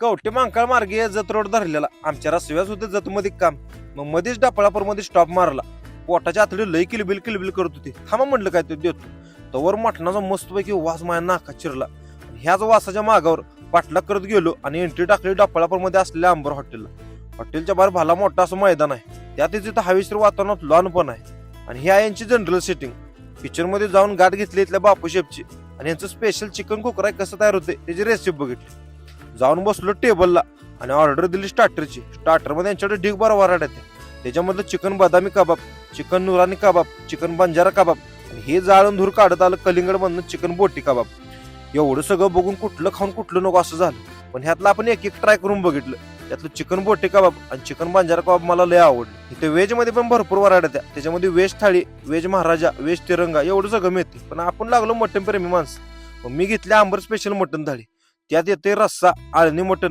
कवटे मांकाळ मार्गे जत रोड धरलेला आमच्या रस्त्याच होते जतमध्ये काम. मग मध्येच डापळापूर मध्ये स्टॉप मारला. पोटाच्या आतडी लई किलबिल किलबिल करत होती. थांबा म्हटलं काय ते देतो. तवर मटणाचा मस्तपैकी वास माझ्या नाकात शिरला. ह्याच वासाच्या मागावर पाठलाग करत गेलो आणि एंट्री टाकली डापळापूर मध्ये असलेल्या अंबर हॉटेलला. हॉटेलच्या बाहेर भला मोठा असं मैदान आहे. त्यात तिथं हवेशीर वातावरणात लॉन पण आहे. आणि ही आहे यांची जनरल सेटिंग. किचन मध्ये जाऊन गाठ घेतली इथल्या बापू शेफची आणि यांचं स्पेशल चिकन कुकर कसं तयार होते त्याची रेसिपी बघितली. जाऊन बसलो टेबलला आणि ऑर्डर दिली स्टार्टरची. स्टार्टर मध्ये यांच्याकडे ढिग बार वराड येते. त्याच्यामधलं चिकन बदामी कबाब, चिकन नुरानी कबाब, चिकन बंजारा कबाब आणि हे जाळून धूर काढत आलं कलिंगड मधनं चिकन बोटी कबाब. एवढं सगळं बघून कुठलं खाऊन कुठलं नको असं झालं. पण ह्यातलं आपण एक एक ट्राय करून बघितलं. त्यातलं चिकन बोटी कबाब आणि चिकन बंजारा कबाब मला लय आवडलं. इथे व्हेज मध्ये पण भरपूर वराड येत्या. त्याच्यामध्ये व्हेज थाळी, व्हेज महाराजा, व्हेज तिरंगा एवढं सगळं मिळते. पण आपण लागलो मटन प्रेमी माणसं. मग मी घेतली आंबर स्पेशल मटन थाळी. त्यात येते रस्सा, आळणी मटन